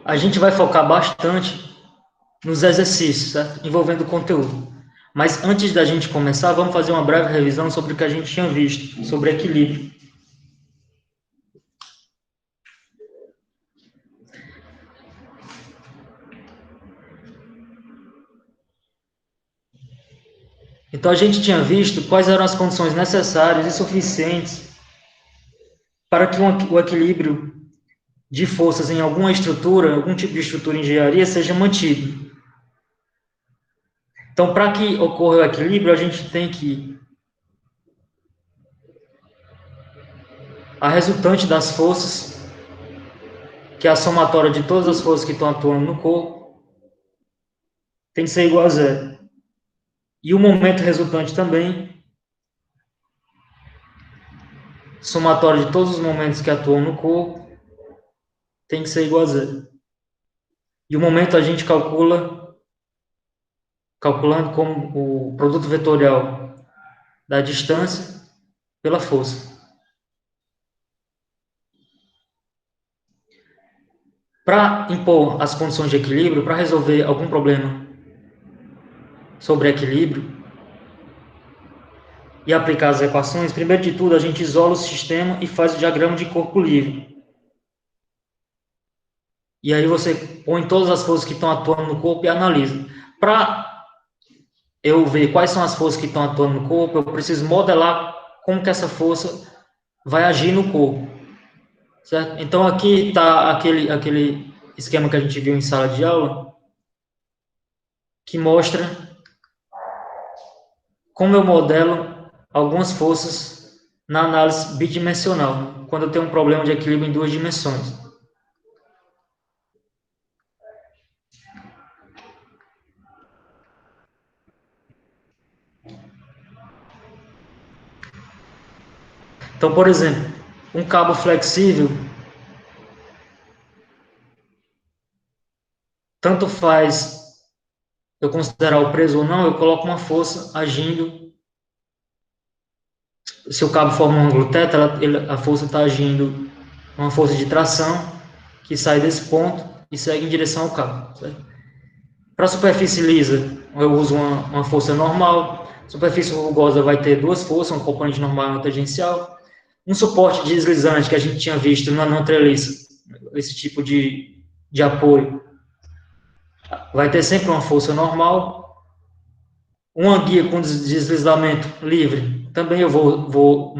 a gente vai focar bastante nos exercícios, certo? Envolvendo conteúdo. Mas antes da gente começar, vamos fazer uma breve revisão sobre o que a gente tinha visto, sobre equilíbrio. Então, a gente tinha visto quais eram as condições necessárias e suficientes para que o equilíbrio de forças em alguma estrutura, algum tipo de estrutura em engenharia, seja mantido. Então, para que ocorra o equilíbrio, a gente tem que a resultante das forças, que é a somatória de todas as forças que estão atuando no corpo, tem que ser igual a zero. E o momento resultante também, somatório de todos os momentos que atuam no corpo, tem que ser igual a zero. E o momento a gente calculando como o produto vetorial da distância pela força. Para impor as condições de equilíbrio, para resolver algum problema sobre equilíbrio e aplicar as equações, primeiro de tudo a gente isola o sistema e faz o diagrama de corpo livre. E aí você põe todas as forças que estão atuando no corpo e analisa. Para eu ver quais são as forças que estão atuando no corpo, eu preciso modelar como que essa força vai agir no corpo. Certo? Então, aqui está aquele esquema que a gente viu em sala de aula, que mostra como eu modelo algumas forças na análise bidimensional, quando eu tenho um problema de equilíbrio em duas dimensões. Então, por exemplo, um cabo flexível, tanto faz eu considerar o preso ou não, eu coloco uma força agindo. Se o cabo forma um ângulo θ, a força está agindo uma força de tração que sai desse ponto e segue em direção ao cabo. Para a superfície lisa, eu uso uma força normal. Superfície rugosa vai ter duas forças, um componente normal e uma tangencial. Um suporte deslizante que a gente tinha visto na não treliça, esse tipo de apoio, vai ter sempre uma força normal. Uma guia com deslizamento livre, também eu vou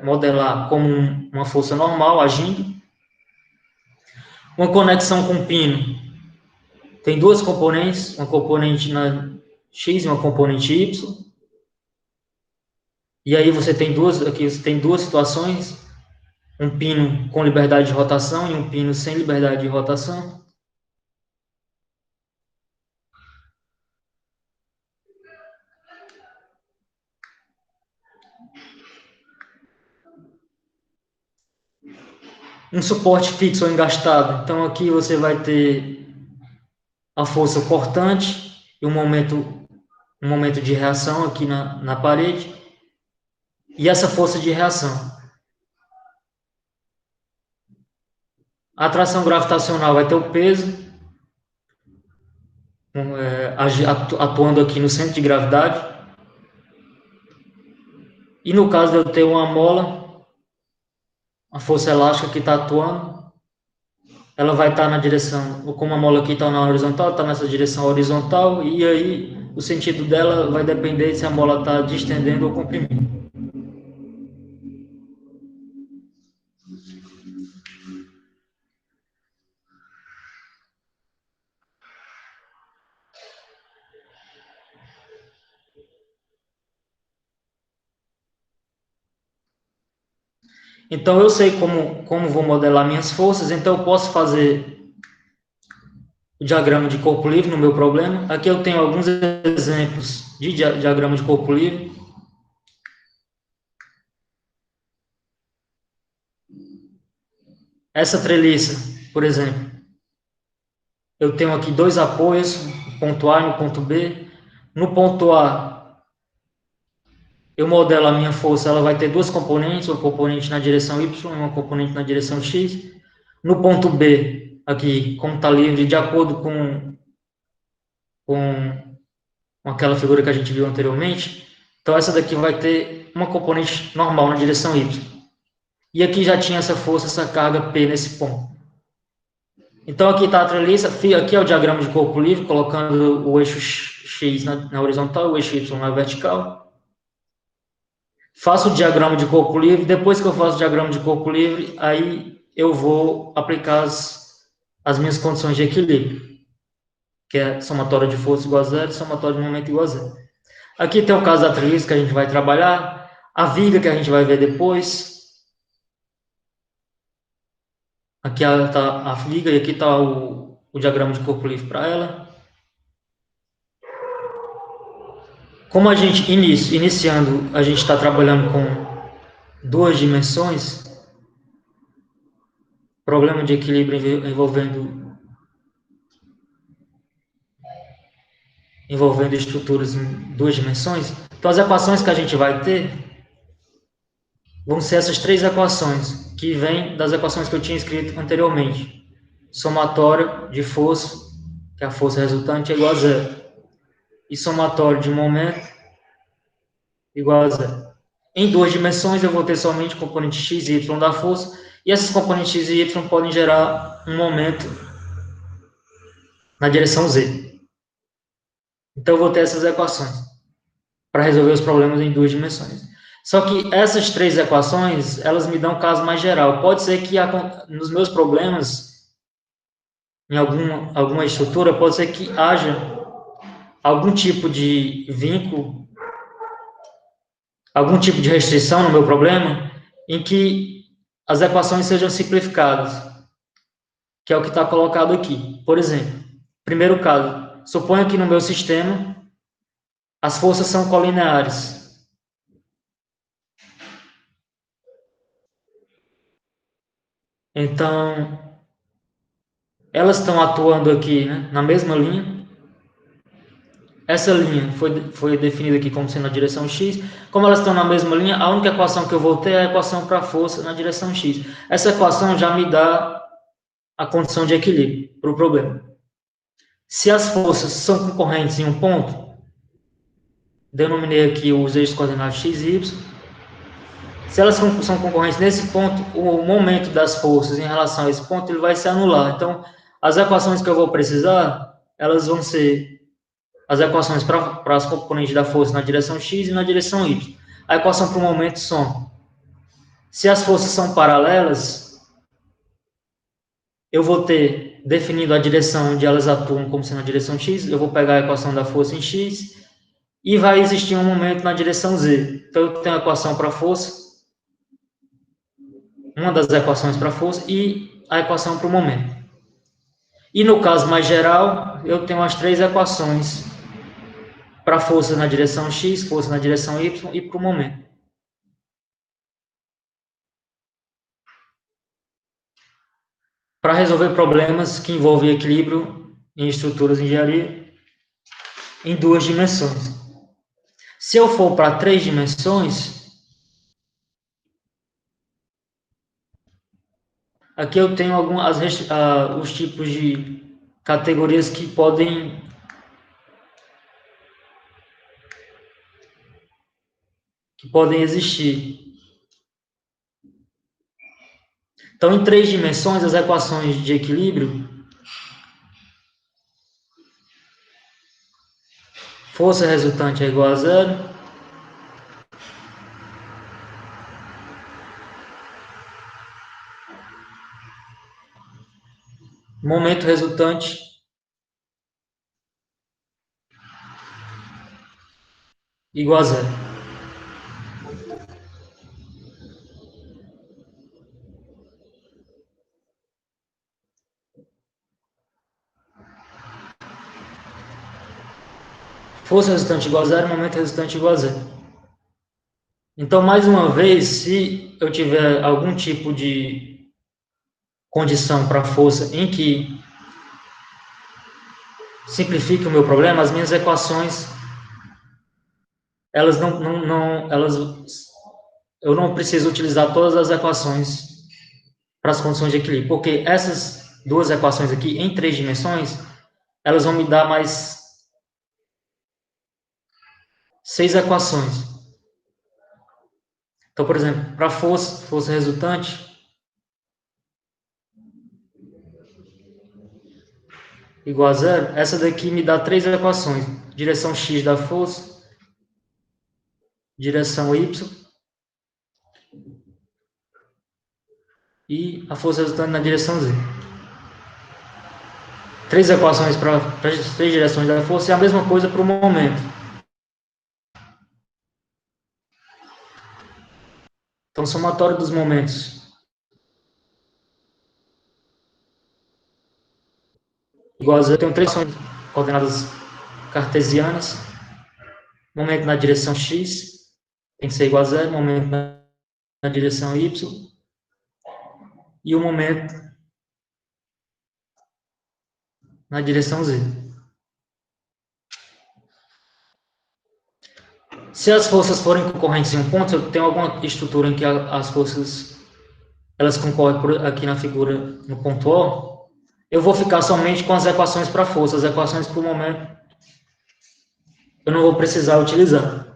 modelar como uma força normal agindo. Uma conexão com pino tem duas componentes, uma componente na X e uma componente Y. E aí você tem duas situações, um pino com liberdade de rotação e um pino sem liberdade de rotação. Um suporte fixo ou engastado. Então aqui você vai ter a força cortante e um momento de reação aqui na parede. E essa força de reação. A atração gravitacional vai ter o peso, atuando aqui no centro de gravidade. E no caso de eu ter uma mola, a força elástica que está atuando, ela vai estar na direção, como a mola aqui está na horizontal, está nessa direção horizontal, e aí o sentido dela vai depender se a mola está distendendo ou comprimindo. Então eu sei como vou modelar minhas forças, então eu posso fazer o diagrama de corpo livre no meu problema. Aqui eu tenho alguns exemplos de diagrama de corpo livre. Essa treliça, por exemplo, eu tenho aqui dois apoios, ponto A e no ponto B. No ponto A, eu modelo a minha força, ela vai ter duas componentes, uma componente na direção Y e uma componente na direção X. No ponto B, aqui como está livre, de acordo com aquela figura que a gente viu anteriormente. Então, essa daqui vai ter uma componente normal na direção Y. E aqui já tinha essa força, essa carga P nesse ponto. Então, aqui está a treliça, aqui é o diagrama de corpo livre, colocando o eixo X na horizontal, o eixo Y na vertical. Faço o diagrama de corpo livre, depois que eu faço o diagrama de corpo livre, aí eu vou aplicar as minhas condições de equilíbrio, que é somatória de força igual a zero, somatória de momento igual a zero. Aqui tem o caso da treliça que a gente vai trabalhar, a viga que a gente vai ver depois. Aqui está a viga e aqui está o diagrama de corpo livre para ela. Como a gente, iniciando, a gente está trabalhando com 2 dimensões, problema de equilíbrio envolvendo estruturas em 2 dimensões, então as equações que a gente vai ter vão ser essas 3 equações, que vêm das equações que eu tinha escrito anteriormente. Somatório de força, que a força resultante é igual a zero, e somatório de momento igual a zero. Em 2 dimensões, eu vou ter somente componente x e y da força, e esses componentes x e y podem gerar um momento na direção z. Então, eu vou ter essas equações para resolver os problemas em 2 dimensões. Só que essas 3 equações, elas me dão um caso mais geral. Pode ser que nos meus problemas, em alguma estrutura, pode ser que haja algum tipo de vínculo, algum tipo de restrição no meu problema, em que as equações sejam simplificadas, que é o que está colocado aqui. Por exemplo, primeiro caso, suponha que no meu sistema as forças são colineares. Então, elas estão atuando aqui, né, na mesma linha. Essa linha foi definida aqui como sendo a direção x. Como elas estão na mesma linha, a única equação que eu vou ter é a equação para a força na direção x. Essa equação já me dá a condição de equilíbrio para o problema. Se as forças são concorrentes em um ponto, denominei aqui os eixos coordenados x e y. Se elas são concorrentes nesse ponto, o momento das forças em relação a esse ponto ele vai se anular. Então, as equações que eu vou precisar, elas vão ser as equações para as componentes da força na direção x e na direção y. A equação para o momento soma. Se as forças são paralelas, eu vou ter definido a direção onde elas atuam como sendo a direção x, eu vou pegar a equação da força em x, e vai existir um momento na direção z. Então, eu tenho a equação para a força, uma das equações para a força, e a equação para o momento. E no caso mais geral, eu tenho as 3 equações para a força na direção x, força na direção y e para o momento. Para resolver problemas que envolvem equilíbrio em estruturas de engenharia em 2 dimensões. Se eu for para 3 dimensões, aqui eu tenho os tipos de categorias que podem existir. Então, em 3 dimensões, as equações de equilíbrio, força resultante é igual a zero, momento resultante igual a zero. Força resultante igual a zero, momento resultante igual a zero. Então, mais uma vez, se eu tiver algum tipo de condição para força em que simplifique o meu problema, as minhas equações, elas eu não preciso utilizar todas as equações para as condições de equilíbrio, porque essas duas equações aqui em 3 dimensões, elas vão me dar mais 6 equações. Então, por exemplo, para força resultante, igual a zero, essa daqui me dá 3 equações. Direção x da força, direção y e a força resultante na direção z. 3 equações para as 3 direções da força é a mesma coisa para o momento. Então, somatório dos momentos igual a zero. Eu tenho 3 coordenadas cartesianas. Momento na direção x tem que ser igual a zero. Momento na direção y. E o momento na direção z. Se as forças forem concorrentes em um ponto, eu tenho alguma estrutura em que as forças elas concorrem aqui na figura no ponto O, eu vou ficar somente com as equações para força. As equações para o momento eu não vou precisar utilizar.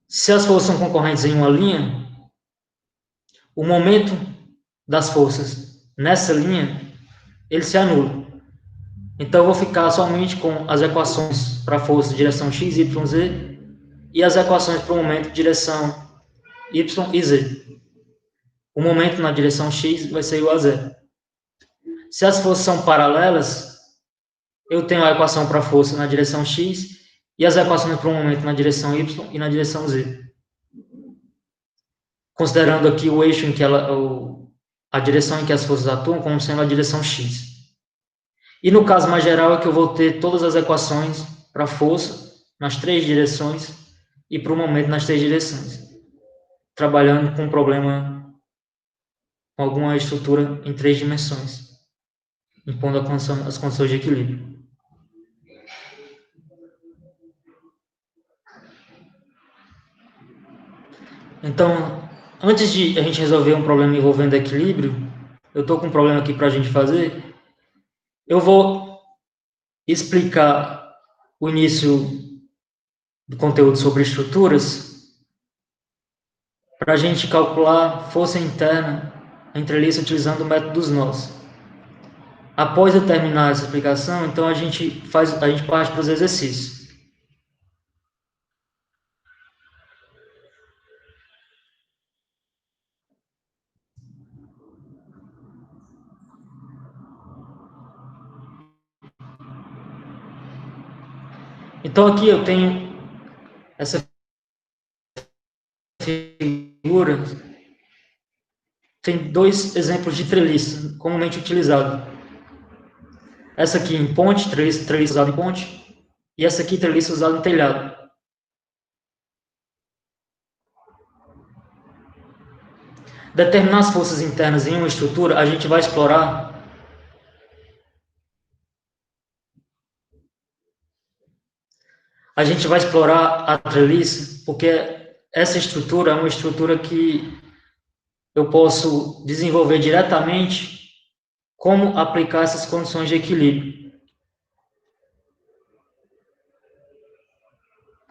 Se as forças são concorrentes em uma linha, o momento das forças nessa linha, ele se anula. Então, eu vou ficar somente com as equações para força de direção x, y, z e as equações para o momento de direção y e z. O momento na direção x vai ser igual a zero. Se as forças são paralelas, eu tenho a equação para a força na direção x e as equações para o momento na direção y e na direção z. Considerando aqui o eixo em que a direção em que as forças atuam como sendo a direção x. E no caso mais geral é que eu vou ter todas as equações para a força nas 3 direções e para o momento nas 3 direções, trabalhando com um problema com alguma estrutura em 3 dimensões, impondo as condições de equilíbrio. Então, antes de a gente resolver um problema envolvendo equilíbrio, eu estou com um problema aqui para a gente fazer. Eu vou explicar o início do conteúdo sobre estruturas para a gente calcular força interna entre liça utilizando o método dos nós. Após eu terminar essa explicação, então a gente parte para os exercícios. Então aqui eu tenho essa figura, tem 2 exemplos de treliça comumente utilizado. Essa aqui em ponte, treliça usada em ponte, e essa aqui treliça usada em telhado. Determinar as forças internas em uma estrutura, a gente vai explorar a treliça, porque essa estrutura é uma estrutura que eu posso desenvolver diretamente como aplicar essas condições de equilíbrio.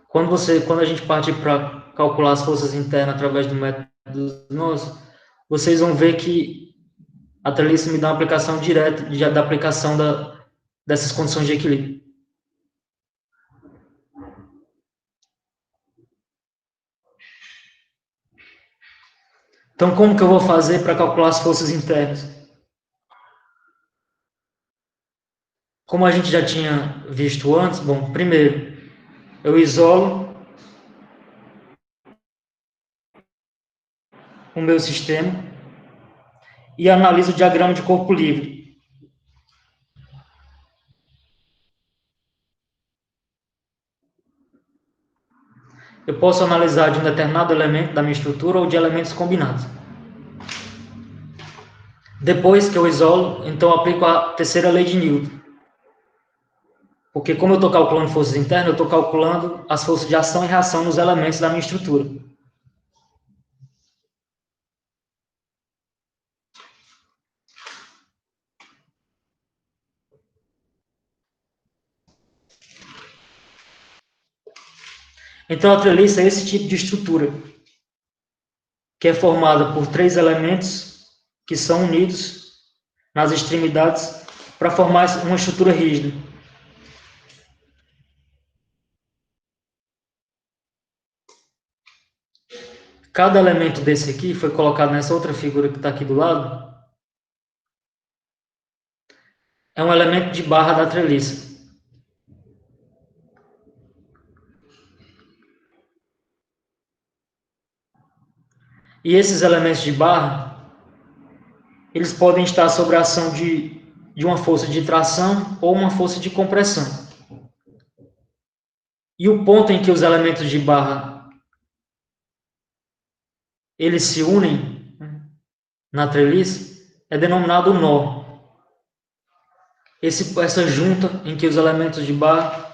Quando a gente partir para calcular as forças internas através do método dos nós, vocês vão ver que a treliça me dá uma aplicação direta da aplicação dessas condições de equilíbrio. Então, como que eu vou fazer para calcular as forças internas? Como a gente já tinha visto antes, bom, primeiro, eu isolo o meu sistema e analiso o diagrama de corpo livre. Eu posso analisar de um determinado elemento da minha estrutura ou de elementos combinados. Depois que eu isolo, então eu aplico a terceira lei de Newton. Porque como eu estou calculando forças internas, eu estou calculando as forças de ação e reação nos elementos da minha estrutura. Então, a treliça é esse tipo de estrutura, que é formada por 3 elementos que são unidos nas extremidades para formar uma estrutura rígida. Cada elemento desse aqui foi colocado nessa outra figura que está aqui do lado. É um elemento de barra da treliça. E esses elementos de barra, eles podem estar sob a ação de uma força de tração ou uma força de compressão. E o ponto em que os elementos de barra eles se unem na treliça é denominado nó. Essa junta em que os elementos de barra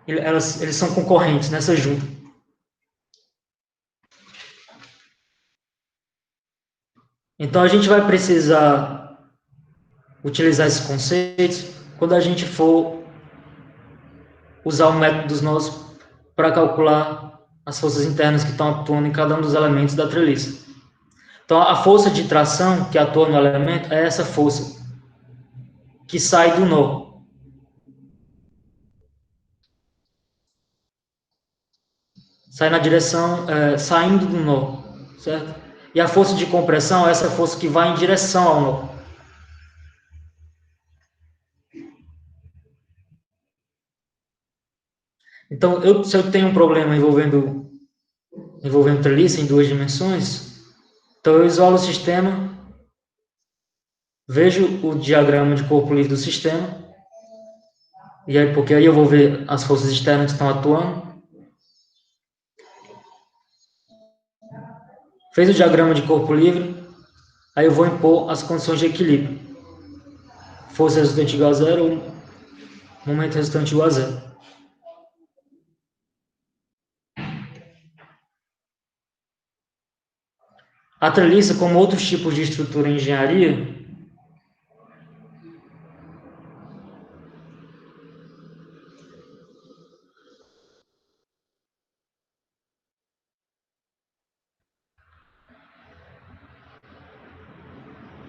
eles são concorrentes nessa junta. Então a gente vai precisar utilizar esses conceitos quando a gente for usar o método dos nós para calcular as forças internas que estão atuando em cada um dos elementos da treliça. Então a força de tração que atua no elemento é essa força que sai do nó. Sai na direção, saindo do nó, certo? E a força de compressão é essa força que vai em direção ao nó. Então, se eu tenho um problema envolvendo treliça em 2 dimensões, então eu isolo o sistema, vejo o diagrama de corpo livre do sistema, e aí, porque aí eu vou ver as forças externas que estão atuando. Fez o diagrama de corpo livre, aí eu vou impor as condições de equilíbrio. Força resultante igual a zero ou momento resultante igual a zero. A treliça, como outros tipos de estrutura em engenharia,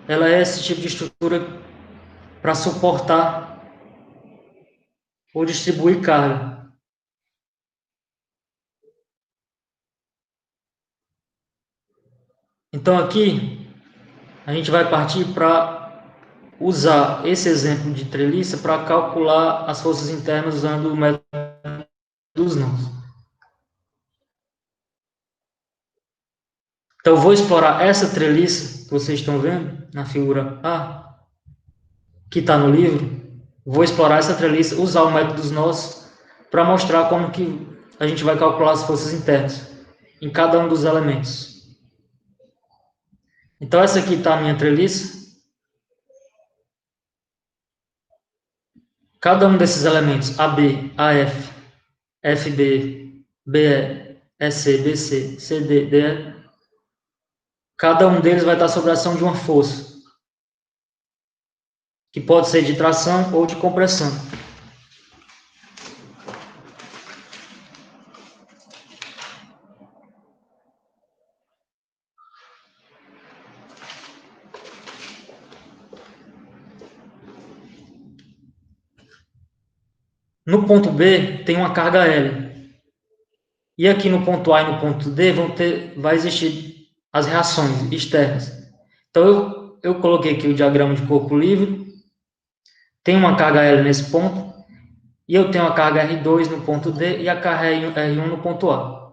ela é esse tipo de estrutura para suportar ou distribuir carga. Então aqui a gente vai partir para usar esse exemplo de treliça para calcular as forças internas usando o método dos nós. Então eu vou explorar essa treliça que vocês estão vendo na figura A, que está no livro. Vou explorar essa treliça, usar o método dos nós para mostrar como que a gente vai calcular as forças internas em cada um dos elementos. Então essa aqui está a minha treliça. Cada um desses elementos, AB, AF, FB, BE, EC, BC, CD, DE, cada um deles vai estar sob a ação de uma força, que pode ser de tração ou de compressão. No ponto B tem uma carga L. E aqui no ponto A e no ponto D vai existir as reações externas. Então eu coloquei aqui o diagrama de corpo livre. Tem uma carga L nesse ponto. E eu tenho a carga R2 no ponto D e a carga R1 no ponto A.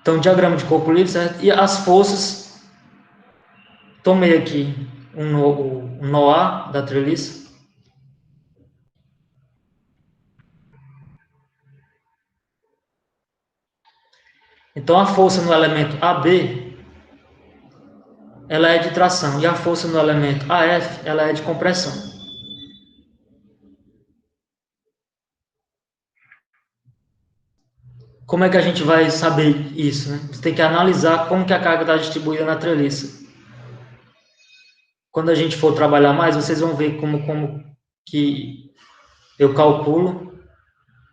Então, diagrama de corpo livre, certo? E as forças, tomei aqui um nó A da treliça. Então, a força no elemento AB, ela é de tração, e a força no elemento AF, ela é de compressão. como é que a gente vai saber isso, né? Você tem que analisar como que a carga está distribuída na treliça. Quando a gente for trabalhar mais, vocês vão ver como que eu calculo,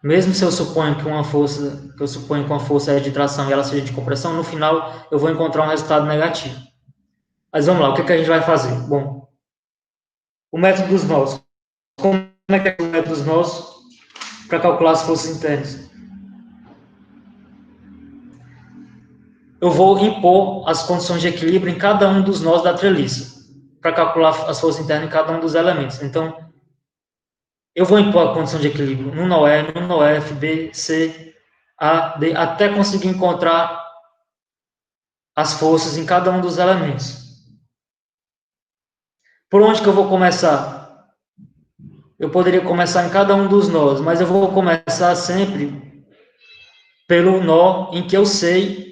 mesmo se eu suponho que uma força é de tração e ela seja de compressão, no final eu vou encontrar um resultado negativo. Mas vamos lá, o que que a gente vai fazer? Bom, o método dos nós. Como é que é o método dos nós para calcular as forças internas? Eu vou impor as condições de equilíbrio em cada um dos nós da treliça, para calcular as forças internas em cada um dos elementos. Então, eu vou impor a condição de equilíbrio no nó E, no nó F, B, C, A, D, até conseguir encontrar as forças em cada um dos elementos. Por onde que eu vou começar? Eu poderia começar em cada um dos nós, mas eu vou começar sempre pelo nó em que eu sei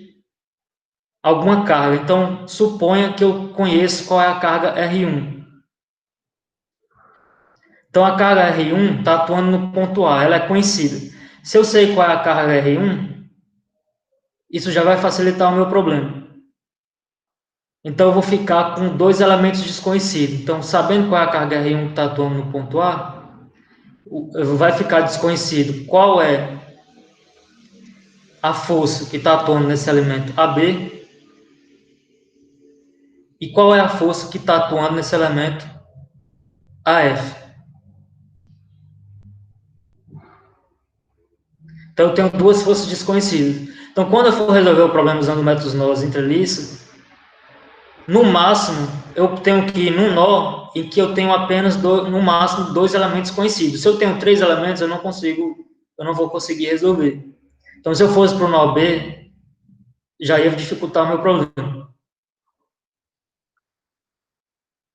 alguma carga. Então, suponha que eu conheço qual é a carga R1. Então, a carga R1 está atuando no ponto A, ela é conhecida. Se eu sei qual é a carga R1, isso já vai facilitar o meu problema. Então, eu vou ficar com dois elementos desconhecidos. Então, sabendo qual é a carga R1 que está atuando no ponto A, vai ficar desconhecido qual é a força que está atuando nesse elemento AB e qual é a força que está atuando nesse elemento AF. Então, eu tenho duas forças desconhecidas. Então, quando eu for resolver o problema usando métodos nós entreliças, no máximo, eu tenho que ir num nó em que eu tenho apenas, no máximo, dois elementos conhecidos. Se eu tenho três elementos, eu não vou conseguir resolver. Então, se eu fosse para o nó B, já ia dificultar o meu problema.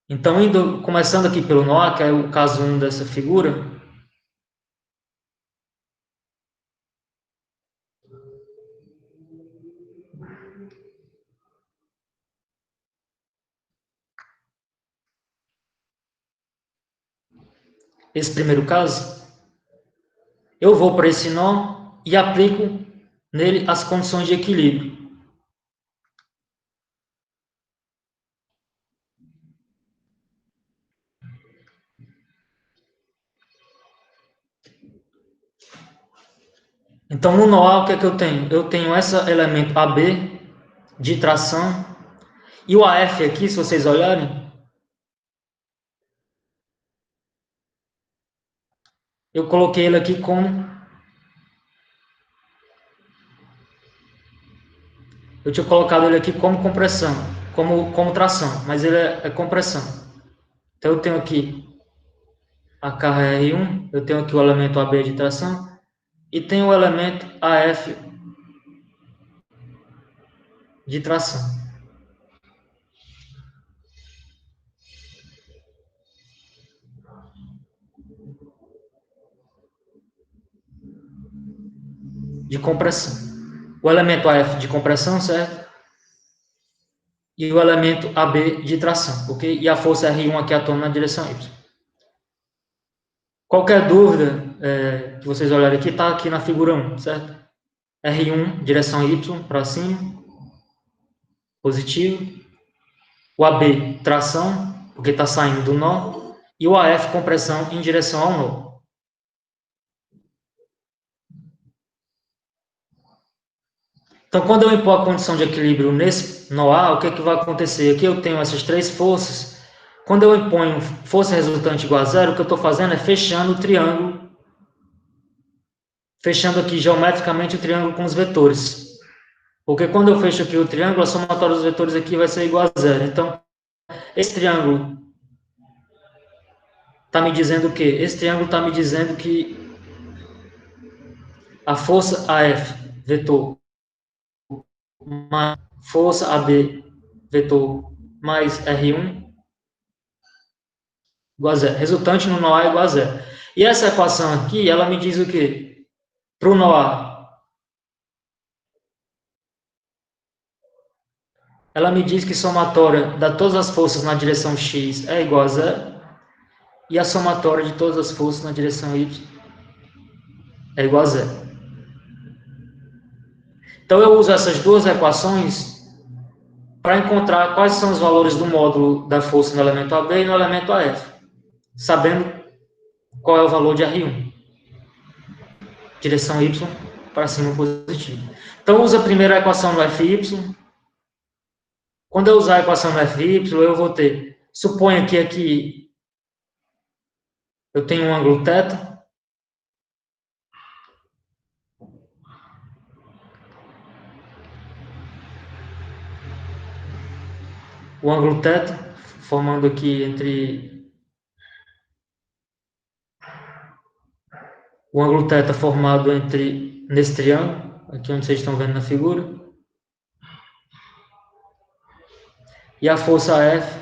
Então, começando aqui pelo nó A, que é o caso 1 dessa figura, esse primeiro caso, eu vou para esse nó e aplico nele as condições de equilíbrio. Então, no nó A, o que é que eu tenho? Eu tenho esse elemento AB de tração e o AF aqui, se vocês olharem, eu coloquei ele aqui como... Eu tinha colocado ele aqui como compressão, como tração, mas ele é compressão. Então, eu tenho aqui a carga R1, eu tenho aqui o elemento AB de tração e tenho o elemento AF de tração. De compressão. O elemento AF de compressão, certo? E o elemento AB de tração, ok? E a força R1 aqui atuando na direção Y. Qualquer dúvida que vocês olharem aqui, está aqui na figura 1, certo? R1, direção Y, para cima, positivo. O AB, tração, porque está saindo do nó. E o AF, compressão, em direção ao nó. Então, quando eu impor a condição de equilíbrio nesse nó A, o que, é que vai acontecer? Aqui eu tenho essas três forças. Quando eu imponho força resultante igual a zero, o que eu estou fazendo é fechando o triângulo, fechando aqui geometricamente o triângulo com os vetores. Porque quando eu fecho aqui o triângulo, a somatória dos vetores aqui vai ser igual a zero. Então, esse triângulo está me dizendo o quê? Esse triângulo está me dizendo que a força AF, vetor, mais força AB, vetor, mais R1, igual a zero. Resultante no nó A igual a zero. E essa equação aqui, ela me diz o quê? Para o nó A, ela me diz que somatória de todas as forças na direção X é igual a zero, e a somatória de todas as forças na direção Y é igual a zero. Então, eu uso essas duas equações para encontrar quais são os valores do módulo da força no elemento AB e no elemento AF, sabendo qual é o valor de R1. Direção Y para cima positivo. Então, usa a primeira equação no FY. Quando eu usar a equação no FY, eu vou ter, suponha que aqui eu tenho um ângulo θ, o ângulo θ, formando aqui o ângulo θ formado nesse triângulo, aqui onde vocês estão vendo na figura, e a força F,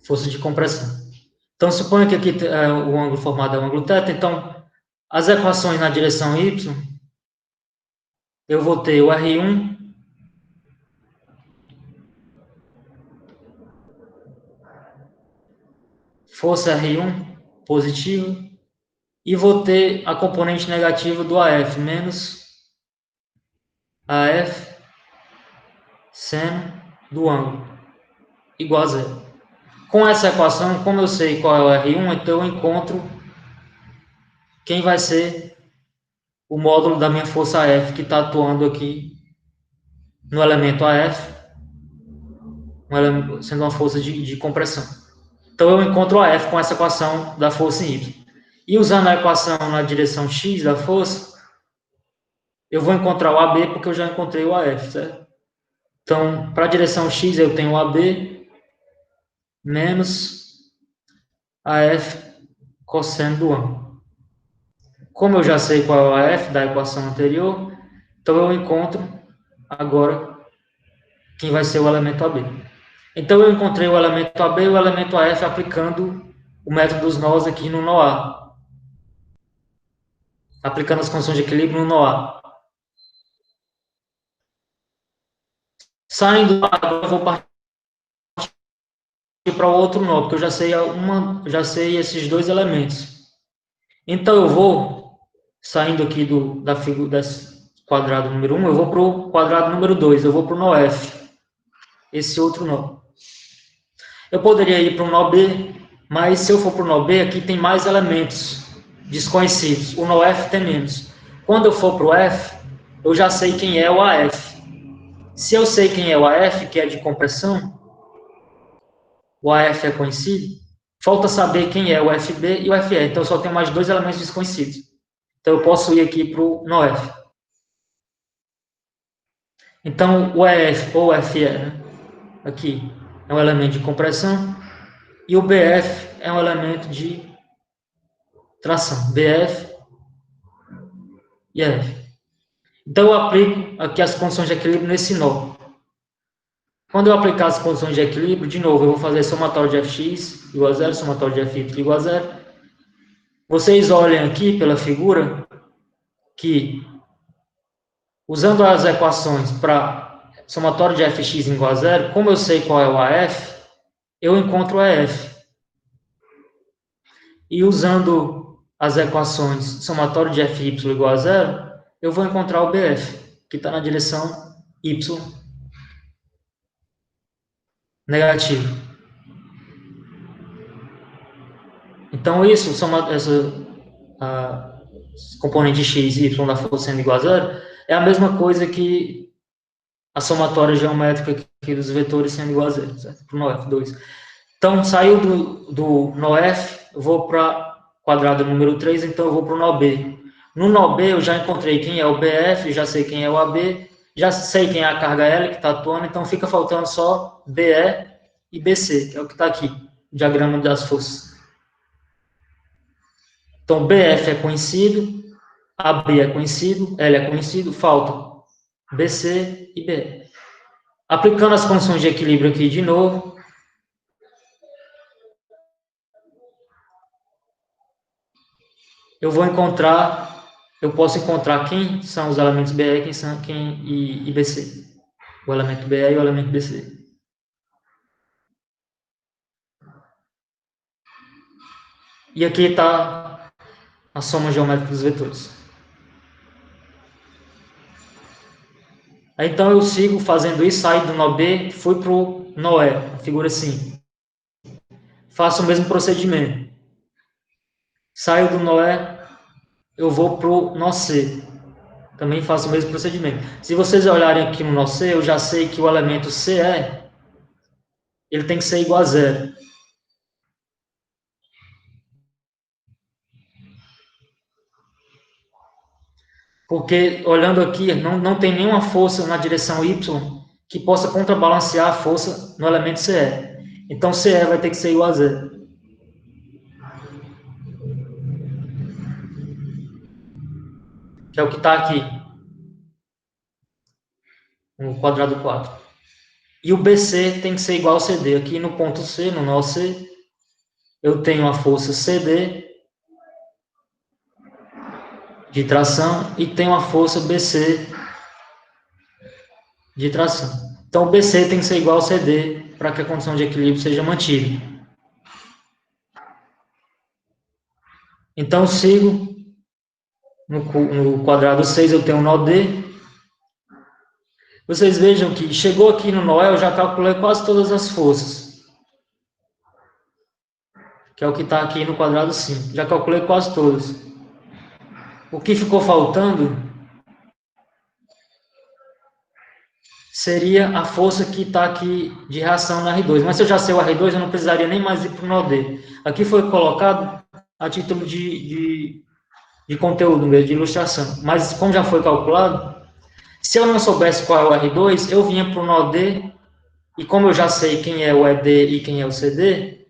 força de compressão. Então, suponha que aqui o ângulo formado é o ângulo θ, então, as equações na direção Y, eu vou ter o R1 força R1 positiva, e vou ter a componente negativa do AF menos AF seno do ângulo, igual a zero. Com essa equação, como eu sei qual é o R1, então eu encontro quem vai ser o módulo da minha força F que está atuando aqui no elemento AF, sendo uma força de compressão. Então eu encontro o AF com essa equação da força em Y. E usando a equação na direção X da força, eu vou encontrar o AB porque eu já encontrei o AF, certo? Então, para a direção X eu tenho o AB menos AF cosseno do ângulo. Como eu já sei qual é o AF da equação anterior, então eu encontro agora quem vai ser o elemento AB. Então eu encontrei o elemento AB e o elemento AF aplicando o método dos nós aqui no nó A. Aplicando as condições de equilíbrio no nó A. Saindo agora eu vou partir para o outro nó, porque eu já sei esses dois elementos. Então eu vou, saindo aqui da figura desse quadrado número 1, eu vou para o quadrado número 2, eu vou para o nó F, esse outro nó. Eu poderia ir para o nó B, mas se eu for para o nó B, aqui tem mais elementos desconhecidos. O nó F tem menos. Quando eu for para o F, eu já sei quem é o AF. Se eu sei quem é o AF, que é de compressão, o AF é conhecido, falta saber quem é o FB e o FE. Então, eu só tenho mais dois elementos desconhecidos. Então, eu posso ir aqui para o nó F. Então, o EF ou FE, né? Aqui, é um elemento de compressão. E o BF é um elemento de tração. BF e F. Então, eu aplico aqui as condições de equilíbrio nesse nó. Quando eu aplicar as condições de equilíbrio, de novo, eu vou fazer somatório de Fx igual a zero, somatório de Fy igual a zero. Vocês olhem aqui pela figura que, usando as equações para somatório de Fx igual a zero, como eu sei qual é o AF, eu encontro o EF. E usando as equações somatório de Fy igual a zero, eu vou encontrar o BF, que está na direção Y negativo. Então, essa componente x e y da força sendo igual a zero, é a mesma coisa que a somatória geométrica aqui dos vetores sendo igual a zero, certo? Para o nó F2. Então, saiu do nó F, eu vou para quadrado número 3, então eu vou para o nó B. No nó B, eu já encontrei quem é o BF, já sei quem é o AB, já sei quem é a carga L que está atuando, então fica faltando só BE e BC, que é o que está aqui, o diagrama das forças. Então, BF é conhecido, AB é conhecido, L é conhecido, faltam BC e BE. Aplicando as condições de equilíbrio aqui de novo, eu posso encontrar quem são os elementos BE e BC. O elemento BE e o elemento BC. E aqui está a soma geométrica dos vetores. Então eu sigo fazendo isso, saio do nó B, fui para o nó E, a figura assim. Faço o mesmo procedimento. Saio do nó E, eu vou para o nó C. Também faço o mesmo procedimento. Se vocês olharem aqui no nó C, eu já sei que o elemento CE, ele tem que ser igual a zero. Porque, olhando aqui, não tem nenhuma força na direção Y que possa contrabalancear a força no elemento CE. Então, CE vai ter que ser igual a zero. Que é o que está aqui, no quadrado 4. E o BC tem que ser igual ao CD. Aqui no ponto C, no nó C, eu tenho a força CD de tração e tenho a força BC de tração. Então, o BC tem que ser igual ao CD para que a condição de equilíbrio seja mantida. Então, sigo no quadrado 6, eu tenho um nó D. Vocês vejam que chegou aqui no nó, eu já calculei quase todas as forças. Que é o que está aqui no quadrado 5. Já calculei quase todas. O que ficou faltando seria a força que está aqui de reação na R2. Mas se eu já sei o R2, eu não precisaria nem mais ir para o nó D. Aqui foi colocado a título de conteúdo mesmo, de ilustração. Mas como já foi calculado, se eu não soubesse qual é o R2, eu vinha para o nó D, e como eu já sei quem é o ED e quem é o CD,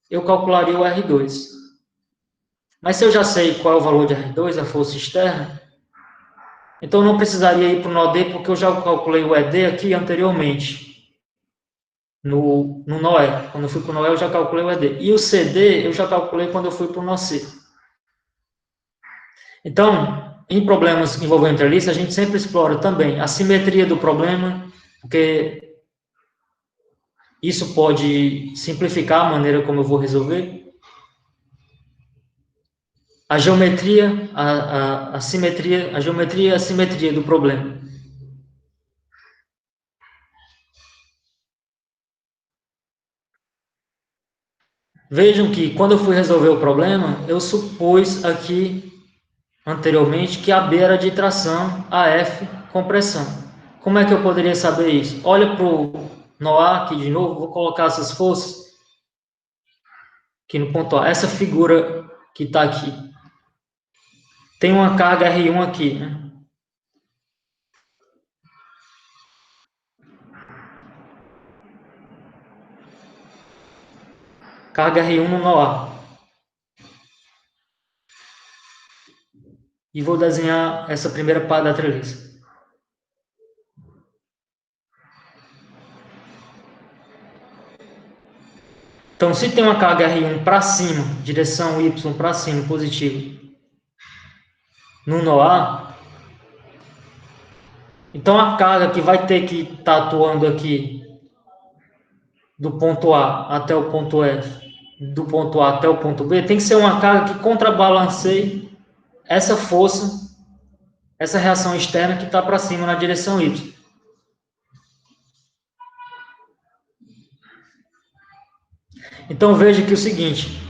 eu calcularia o R2. Mas se eu já sei qual é o valor de R2, a força externa, então eu não precisaria ir para o nó D, porque eu já calculei o ED aqui anteriormente, no nó E. Quando eu fui para o nó E, eu já calculei o ED. E o CD, eu já calculei quando eu fui para o nó C. Então, em problemas envolvendo entrelistas, a gente sempre explora também a simetria do problema, porque isso pode simplificar a maneira como eu vou resolver. A geometria, a simetria, a geometria e a simetria do problema. Vejam que quando eu fui resolver o problema, eu supus aqui anteriormente que a B era de tração, a F compressão. Como é que eu poderia saber isso? Olha para o nó A aqui de novo, vou colocar essas forças aqui no ponto A. Essa figura que está aqui tem uma carga R1 aqui, né? Carga R1 no nó A. E vou desenhar essa primeira parte da treliça. Então, se tem uma carga R1 para cima, direção Y para cima, positivo, no nó A, então a carga que vai ter que estar atuando aqui do ponto A até o ponto F, do ponto A até o ponto B, tem que ser uma carga que contrabalanceie essa força, essa reação externa que está para cima na direção Y. Então veja que é o seguinte,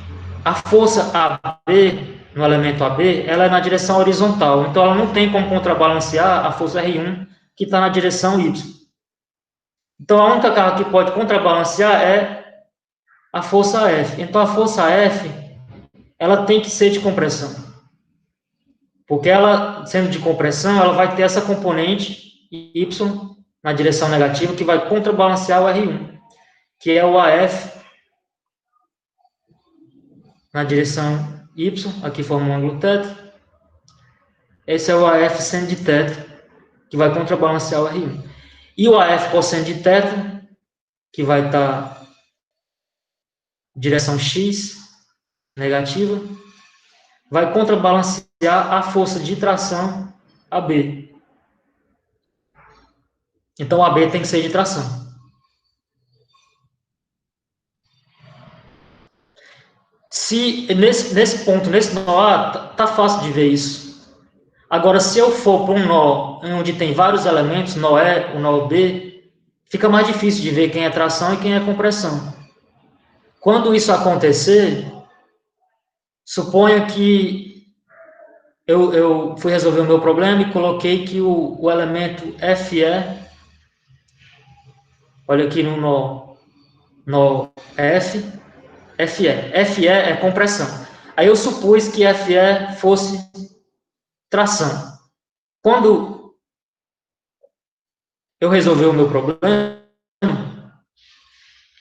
a força AB, no elemento AB, ela é na direção horizontal, então ela não tem como contrabalancear a força R1 que está na direção Y. Então a única carga que pode contrabalancear é a força F. Então a força F, ela tem que ser de compressão. Porque ela, sendo de compressão, ela vai ter essa componente Y na direção negativa que vai contrabalancear o R1, que é o AF na direção Y, aqui forma um ângulo θ. Esse é o AF seno de θ, que vai contrabalancear o R1. E o AF cosseno de θ, que vai estar direção X, negativa, vai contrabalancear a força de tração AB. Então, a AB tem que ser de tração. Se nesse ponto, nesse nó A, tá fácil de ver isso. Agora, se eu for para um nó onde tem vários elementos, nó E, o nó B, fica mais difícil de ver quem é tração e quem é compressão. Quando isso acontecer, suponha que eu fui resolver o meu problema e coloquei que o elemento FE, olha aqui no nó F, FE é compressão. Aí eu supus que FE fosse tração. Quando eu resolver o meu problema,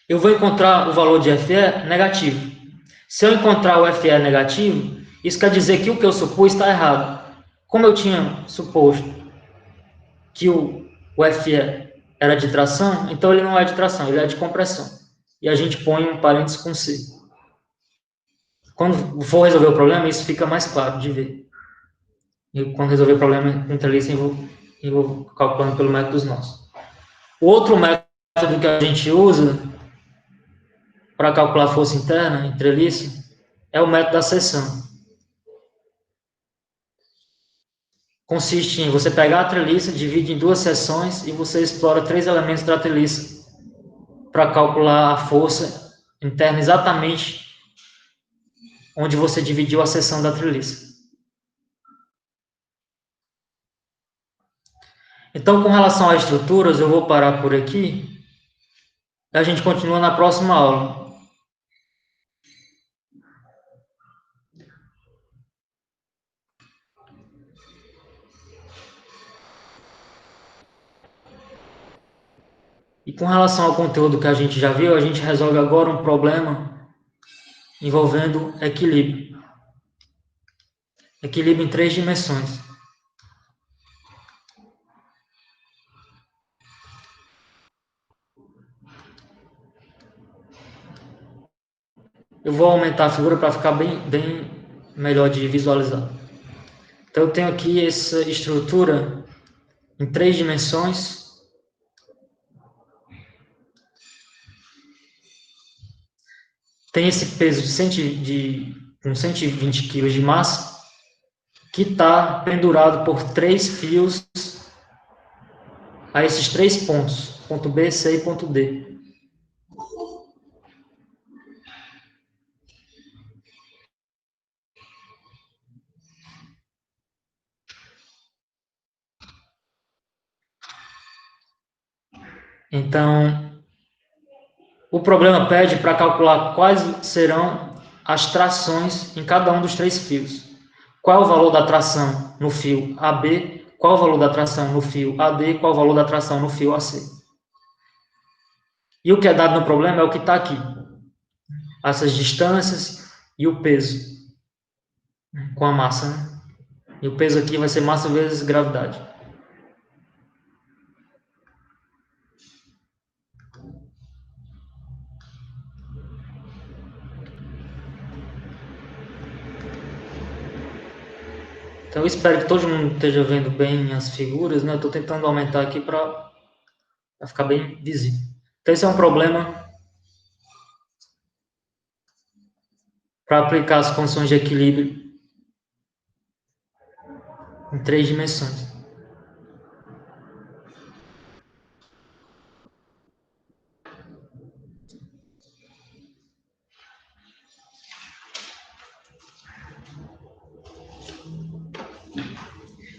eu vou encontrar o valor de FE negativo. Se eu encontrar o FE negativo, isso quer dizer que o que eu supus está errado. Como eu tinha suposto que o FE era de tração, então ele não é de tração, ele é de compressão. E a gente põe um parênteses com C. Quando for resolver o problema, isso fica mais claro de ver. E quando resolver o problema com treliça, eu vou calculando pelo método dos nós. O outro método que a gente usa para calcular a força interna em treliça é o método da seção. Consiste em você pegar a treliça, divide em duas seções e você explora 3 elementos da treliça para calcular a força interna exatamente onde você dividiu a seção da treliça. Então, com relação às estruturas, eu vou parar por aqui e a gente continua na próxima aula. E com relação ao conteúdo que a gente já viu, a gente resolve agora um problema envolvendo equilíbrio. Equilíbrio em 3 dimensões. Eu vou aumentar a figura para ficar bem melhor de visualizar. Então, eu tenho aqui essa estrutura em 3 dimensões. Tem esse peso com 120 kg de massa, que está pendurado por 3 fios a esses 3 pontos, ponto B, C e ponto D. Então, o problema pede para calcular quais serão as trações em cada um dos 3 fios. Qual é o valor da tração no fio AB, qual é o valor da tração no fio AD, qual é o valor da tração no fio AC. E o que é dado no problema é o que está aqui. Essas distâncias e o peso com a massa, né? E o peso aqui vai ser massa vezes gravidade. Então, eu espero que todo mundo esteja vendo bem as figuras, né? Eu estou tentando aumentar aqui para ficar bem visível. Então, esse é um problema para aplicar as condições de equilíbrio em 3 dimensões.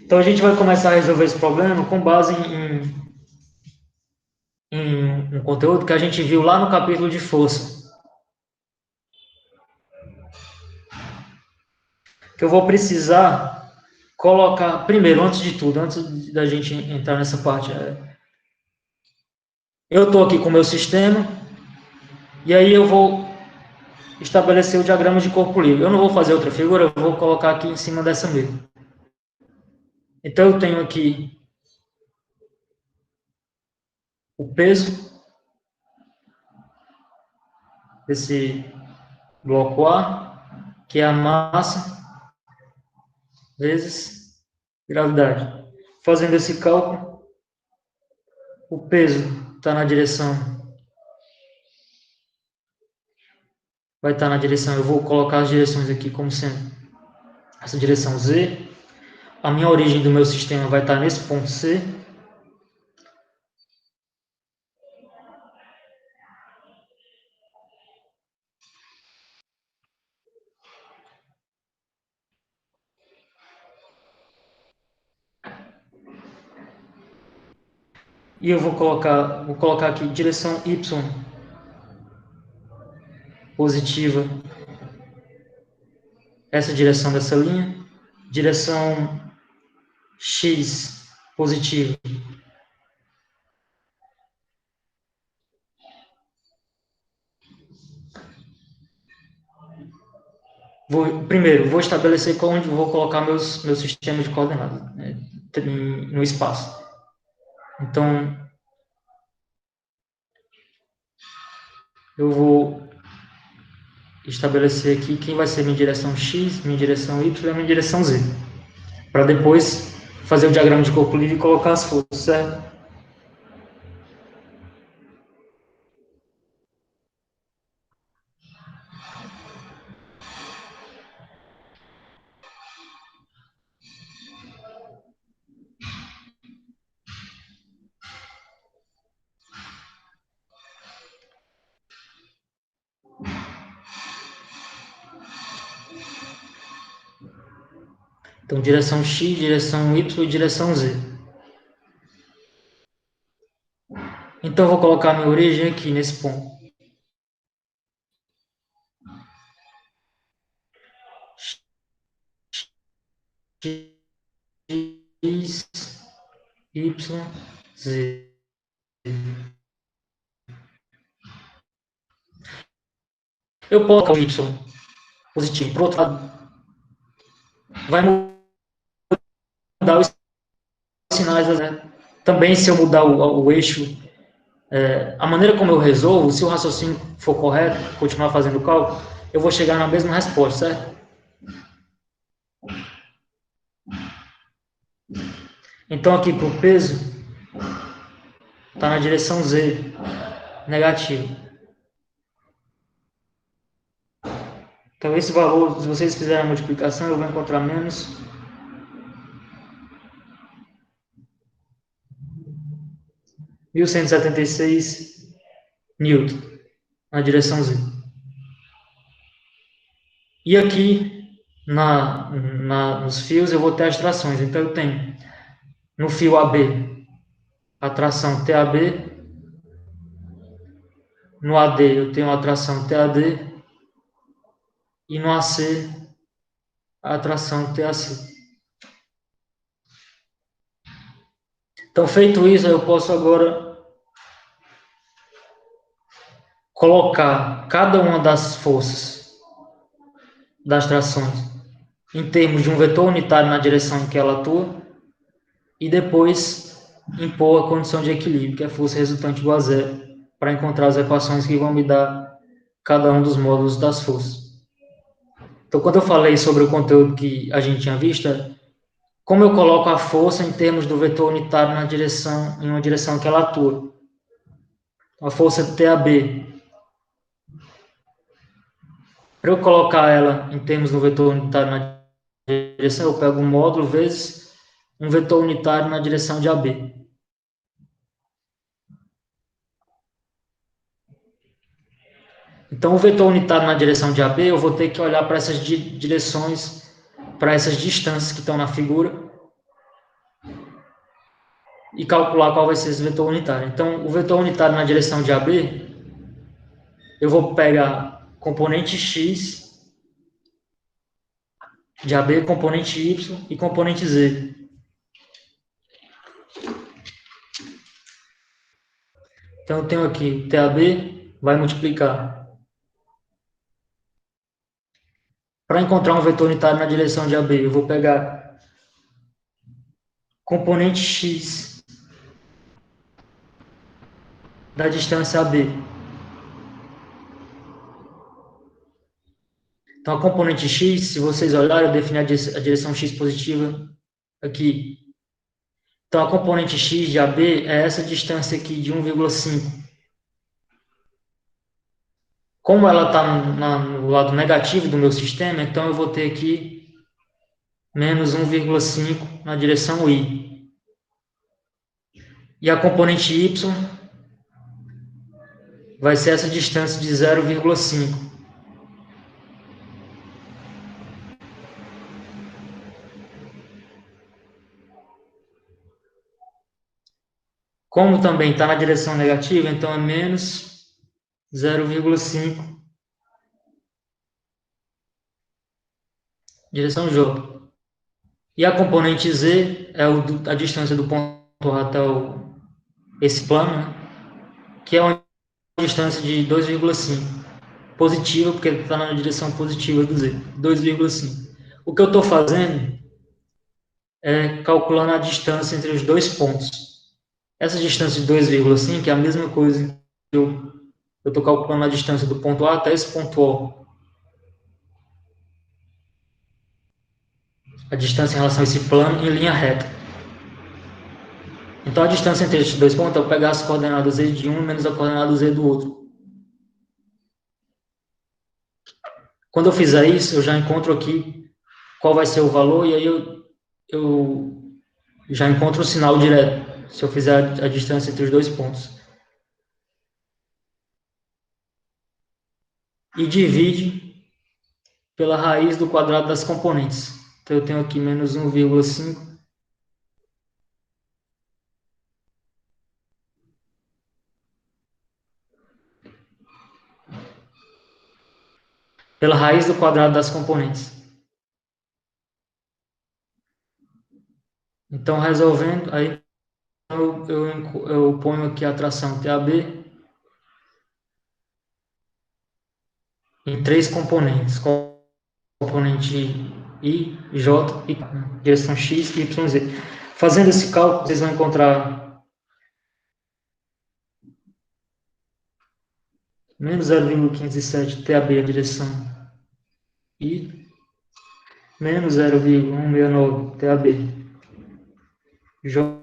Então, a gente vai começar a resolver esse problema com base em um conteúdo que a gente viu lá no capítulo de força. Que eu vou precisar colocar, primeiro, antes de tudo, antes da gente entrar nessa parte, eu estou aqui com o meu sistema, e aí eu vou estabelecer o diagrama de corpo livre. Eu não vou fazer outra figura, eu vou colocar aqui em cima dessa mesma. Então, eu tenho aqui o peso desse bloco A, que é a massa vezes gravidade. Fazendo esse cálculo, o peso está na direção, vai estar na direção, eu vou colocar as direções aqui como sendo essa direção Z, a minha origem do meu sistema vai estar nesse ponto C. E eu vou colocar aqui direção Y positiva, essa direção dessa linha, direção X positiva. Primeiro, vou estabelecer onde vou colocar meu sistema de coordenadas, né, no espaço. Então, eu vou estabelecer aqui quem vai ser minha direção X, minha direção Y e minha direção Z, para depois fazer o diagrama de corpo livre e colocar as forças, certo? Então, direção X, direção Y e direção Z. Então, eu vou colocar minha origem aqui, nesse ponto. X, Y, Z. Eu posso colocar o Y positivo. Por outro lado, vai mudar os sinais, né? Também, se eu mudar o eixo, a maneira como eu resolvo, se o raciocínio for correto, continuar fazendo o cálculo, eu vou chegar na mesma resposta, certo? Então, aqui para o peso, está na direção Z, negativo. Então, esse valor, se vocês fizerem a multiplicação, eu vou encontrar menos 1.176 newton na direção Z. E aqui, nos fios, eu vou ter as trações. Então, eu tenho no fio AB a tração TAB, no AD eu tenho a tração TAD e no AC a tração TAC. Então, feito isso, eu posso agora colocar cada uma das forças das trações em termos de um vetor unitário na direção em que ela atua e depois impor a condição de equilíbrio, que é a força resultante igual a zero, para encontrar as equações que vão me dar cada um dos módulos das forças. Então, quando eu falei sobre o conteúdo que a gente tinha visto, como eu coloco a força em termos do vetor unitário em uma direção que ela atua. A força TAB. Para eu colocar ela em termos do vetor unitário na direção, eu pego um módulo vezes um vetor unitário na direção de AB. Então, o vetor unitário na direção de AB, eu vou ter que olhar para essas direções, para essas distâncias que estão na figura e calcular qual vai ser esse vetor unitário. Então, o vetor unitário na direção de AB, eu vou pegar componente X de AB, componente Y e componente Z. Então, eu tenho aqui TAB, vai multiplicar. Para encontrar um vetor unitário na direção de AB, eu vou pegar componente X da distância AB. Então, a componente X, se vocês olharem, eu defini a direção X positiva aqui. Então, a componente X de AB é essa distância aqui de 1,5. Como ela está no lado negativo do meu sistema, então eu vou ter aqui menos 1,5 na direção Y. E a componente Y vai ser essa distância de 0,5. Como também está na direção negativa, então é menos 0,5 direção J. E a componente Z é a distância do ponto A até esse plano, né? Que é uma distância de 2,5. Positiva, porque está na direção positiva do Z. 2,5. O que eu estou fazendo é calculando a distância entre os dois pontos. Essa distância de 2,5 é a mesma coisa que eu estou calculando a distância do ponto A até esse ponto O. A distância em relação a esse plano em linha reta. Então, a distância entre esses dois pontos é eu pegar as coordenadas Z de um menos a coordenada Z do outro. Quando eu fizer isso, eu já encontro aqui qual vai ser o valor, e aí eu já encontro o sinal direto, se eu fizer a distância entre os dois pontos. E divide pela raiz do quadrado das componentes. Então, eu tenho aqui menos 1,5 pela raiz do quadrado das componentes. Então, resolvendo, aí eu ponho aqui a tração TAB em três componentes. Componente I, J e direção X, Y, Z. Fazendo esse cálculo, vocês vão encontrar menos 0,507 TAB a direção I, menos 0,169 TAB J,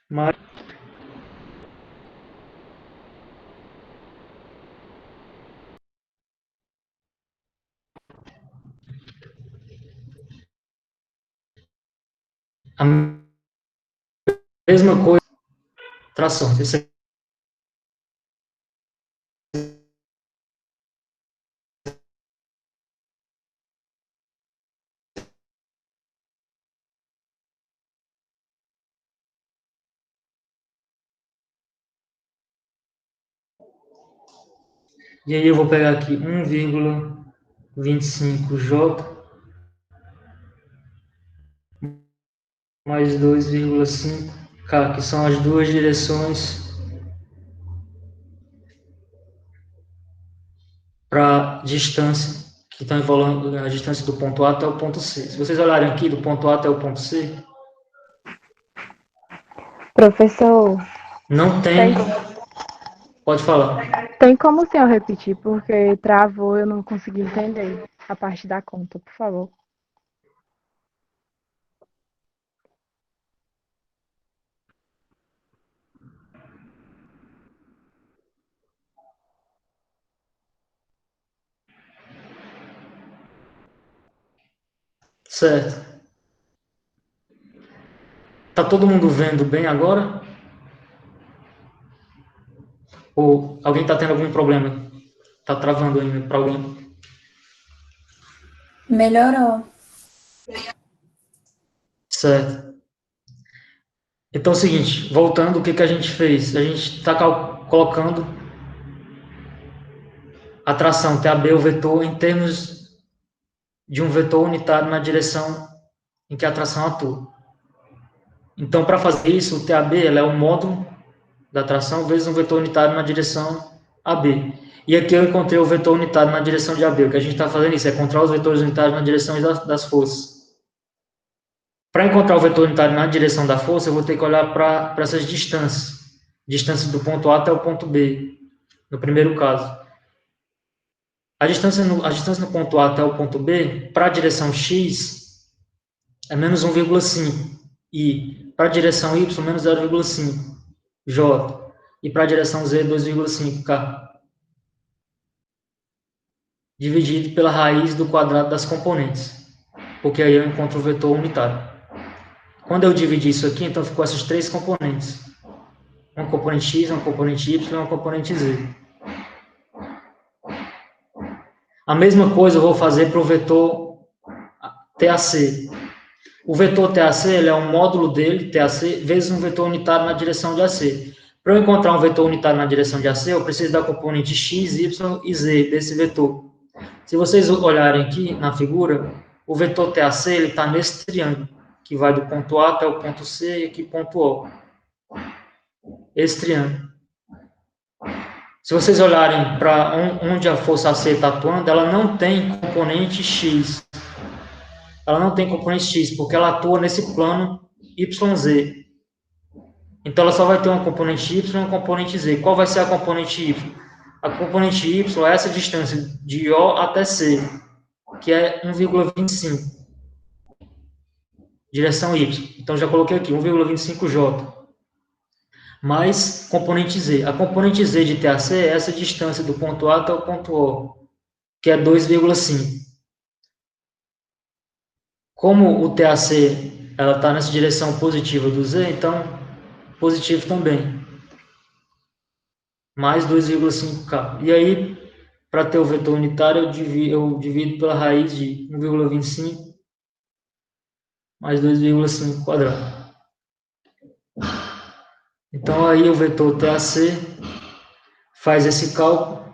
mais a mesma coisa, tração. E aí eu vou pegar aqui 1,25J mais 2,5K, que são as duas direções para distância, que estão envolvendo a distância do ponto A até o ponto C. Se vocês olharem aqui, do ponto A até o ponto C, Professor, não tem... Pode falar. tem como o senhor repetir, porque travou, eu não consegui entender a parte da conta, por favor. Certo. Tá todo mundo vendo bem agora? Ou alguém está tendo algum problema? Está travando ainda para alguém? Melhorou. Certo. Então é o seguinte, voltando, o que a gente fez? A gente está colocando a tração TAB, o vetor, em termos de um vetor unitário na direção em que a tração atua. Então, para fazer isso, o TAB ela é o módulo da tração vezes um vetor unitário na direção AB. E aqui eu encontrei o vetor unitário na direção de AB. O que a gente está fazendo isso é encontrar os vetores unitários na direção das forças. Para encontrar o vetor unitário na direção da força, eu vou ter que olhar para essas distâncias. Distância do ponto A até o ponto B, no primeiro caso. A distância no ponto A até o ponto B, para a direção X, é menos 1,5. E para a direção Y, menos 0,5. J. e para a direção Z 2,5K, dividido pela raiz do quadrado das componentes, porque aí eu encontro o vetor unitário. Quando eu dividi isso aqui, então ficou essas três componentes. Uma componente x, uma componente y e uma componente z. A mesma coisa eu vou fazer para o vetor TAC. O vetor TAC ele é um módulo dele, TAC, vezes um vetor unitário na direção de AC. Para eu encontrar um vetor unitário na direção de AC, eu preciso da componente x, y e z desse vetor. Se vocês olharem aqui na figura, o vetor TAC está nesse triângulo, que vai do ponto A até o ponto C e aqui ponto O. Esse triângulo. Se vocês olharem para onde a força AC está atuando, ela não tem componente X. Ela não tem componente X, porque ela atua nesse plano YZ. Então, ela só vai ter uma componente Y e uma componente Z. Qual vai ser a componente Y? A componente Y é essa distância de O até C, que é 1,25. Direção Y. Então, já coloquei aqui, 1,25J. Mais componente Z. A componente Z de TAC é essa distância do ponto A até o ponto O, que é 2,5. Como o TAC ela está nessa direção positiva do Z, então positivo também. Mais 2,5K. E aí, para ter o vetor unitário, eu divido pela raiz de 1,25 mais 2,5 quadrado. Então, aí o vetor TAC faz esse cálculo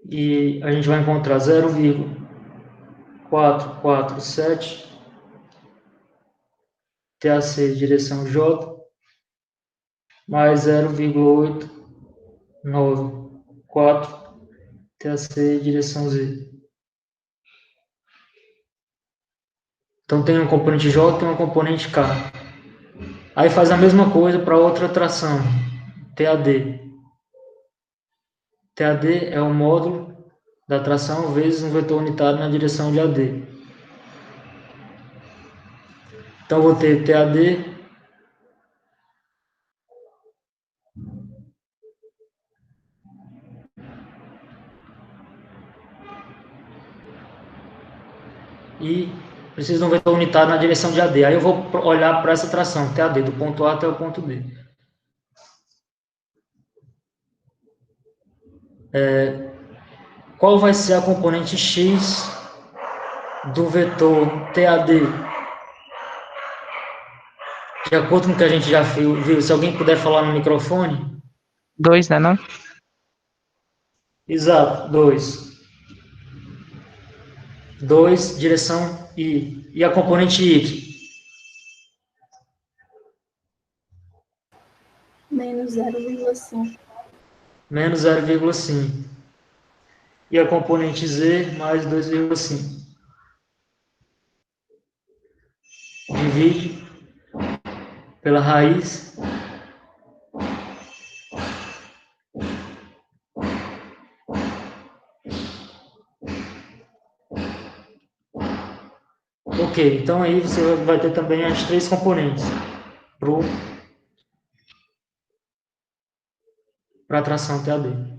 e a gente vai encontrar 0,447 TAC direção J mais 0,894 TAC direção Z. Então tem um componente J e um componente K. Aí faz a mesma coisa para outra tração, TAD. TAD é o módulo da tração vezes um vetor unitário na direção de AD. Então vou ter TAD e preciso de um vetor unitário na direção de AD. Aí eu vou olhar para essa tração, TAD, do ponto A até o ponto D. Qual vai ser a componente X do vetor TAD? De acordo com o que a gente já viu, se alguém puder falar no microfone. 2, né, não? Exato, 2. 2, direção I. E a componente Y? Menos 0,5. Menos 0,5. E a componente Z mais 2,5. Divide pela raiz ok, então aí você vai ter também as três componentes para a tração TAD.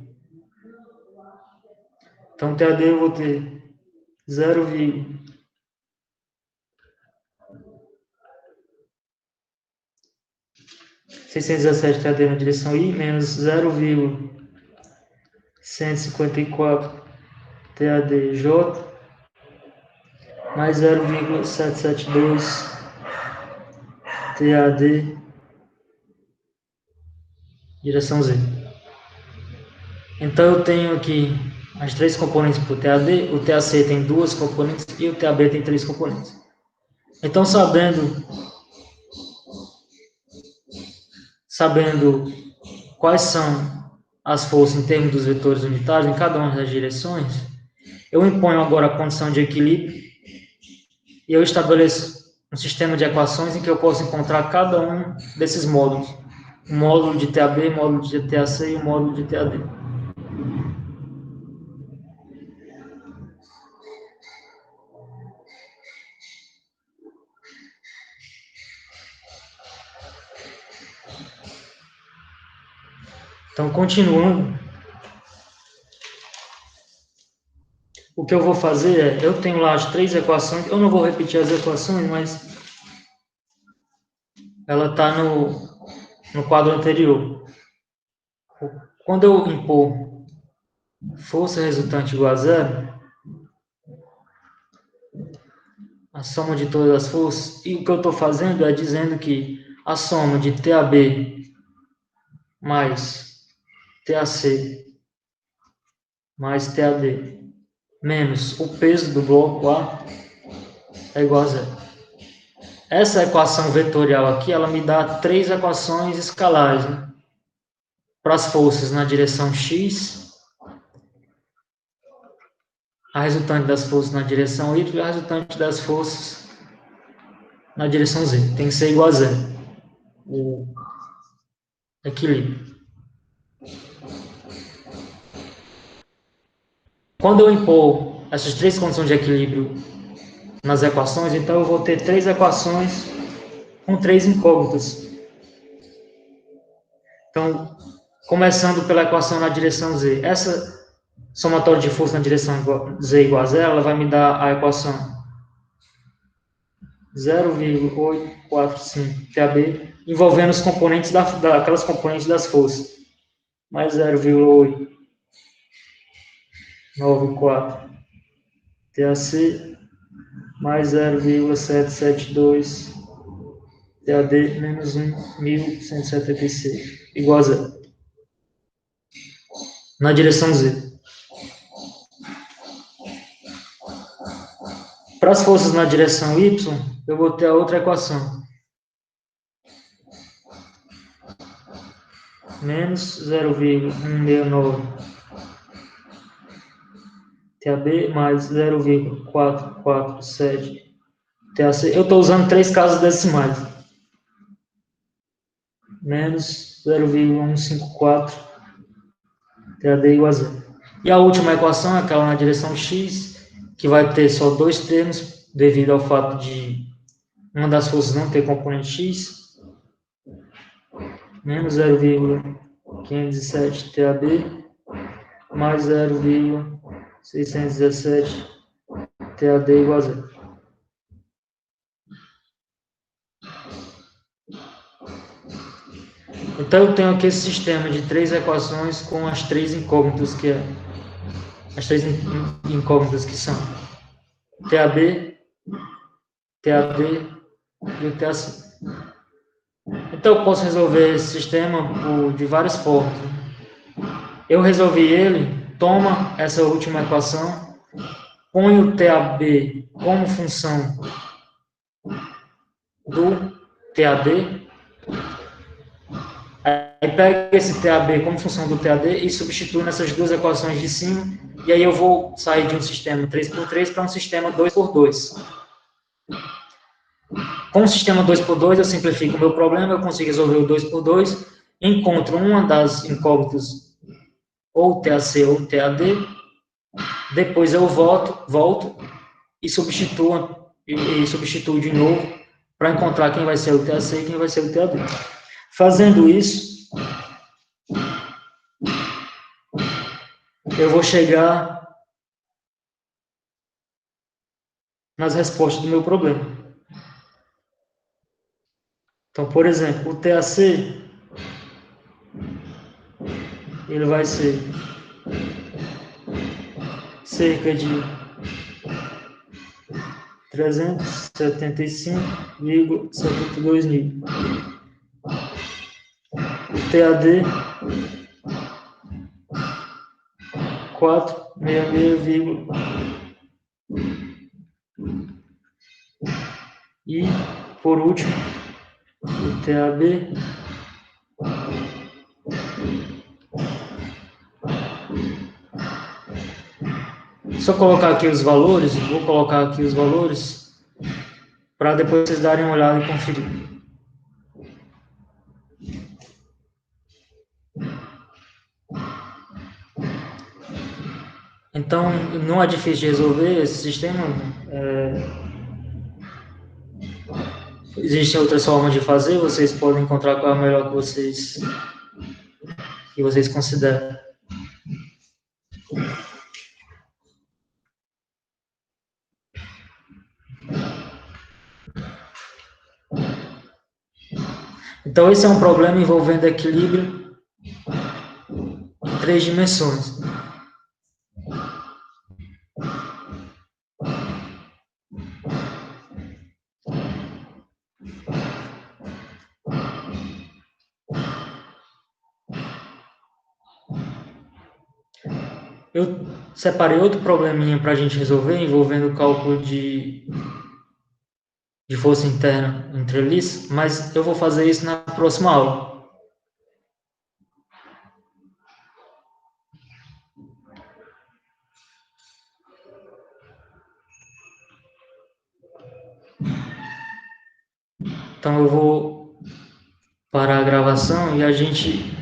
Então, TAD eu vou ter 0,617 TAD na direção I, menos 0,154 TADJ, mais 0,772 TAD, direção Z. Então, eu tenho aqui as três componentes para o TAD, o TAC tem duas componentes e o TAB tem três componentes. Então, sabendo quais são as forças em termos dos vetores unitários em cada uma das direções, eu imponho agora a condição de equilíbrio e eu estabeleço um sistema de equações em que eu posso encontrar cada um desses módulos. O módulo de TAB, o módulo de TAC e o módulo de TAD. Então, continuando, o que eu vou fazer é, eu tenho lá as 3 equações, eu não vou repetir as equações, mas ela está no quadro anterior. Quando eu impor força resultante igual a zero, a soma de todas as forças, e o que eu estou fazendo é dizendo que a soma de TAB mais TAC mais TAD menos o peso do bloco A é igual a zero. Essa equação vetorial aqui, ela me dá 3 equações escalares, né? Para as forças na direção X, a resultante das forças na direção Y e a resultante das forças na direção Z. Tem que ser igual a zero. O equilíbrio. Quando eu impor essas 3 condições de equilíbrio nas equações, então eu vou ter 3 equações com 3 incógnitas. Então, começando pela equação na direção Z, essa somatória de força na direção Z igual a zero, ela vai me dar a equação 0,845 TAB, envolvendo os componentes aquelas componentes das forças, mais 0,894 TAC, mais 0,772 TAD, menos 1.176, igual a zero. Na direção Z. Para as forças na direção Y, eu vou ter a outra equação. Menos 0,169 TAB mais 0,447 TAC. Eu estou usando 3 casas decimais. Menos 0,154 TAD igual a zero. E a última equação é aquela na direção X, que vai ter só 2 termos, devido ao fato de uma das forças não ter componente X, menos 0,507 TAB, mais 0,617 TAD igual a zero. Então, eu tenho aqui esse sistema de 3 equações com as 3 incógnitas que é as 3 incógnitas que são TAB, TAD e o TAC. Então, eu posso resolver esse sistema de várias formas. Eu resolvi ele, toma essa última equação, põe o TAB como função do TAD, aí pega esse TAB como função do TAD e substitui nessas 2 equações de cima, e aí eu vou sair de um sistema 3x3 para um sistema 2x2. Com o sistema 2x2, eu simplifico o meu problema, eu consigo resolver o 2x2, encontro uma das incógnitas, ou TAC ou TAD, depois eu volto e substituo de novo para encontrar quem vai ser o TAC e quem vai ser o TAD. Fazendo isso, eu vou chegar nas respostas do meu problema. Então, por exemplo, o TAC, ele vai ser cerca de 375,72 N. O TAD, 466, e, por último, o TAB, só colocar aqui os valores, vou colocar aqui os valores, para depois vocês darem uma olhada e conferir. Então, não é difícil de resolver esse sistema. Existem outras formas de fazer, vocês podem encontrar qual é a melhor que vocês que vocês consideram. Então, esse é um problema envolvendo equilíbrio em 3 dimensões. Eu separei outro probleminha para a gente resolver, envolvendo o cálculo de força interna entre eles, mas eu vou fazer isso na próxima aula. Então eu vou parar a gravação e a gente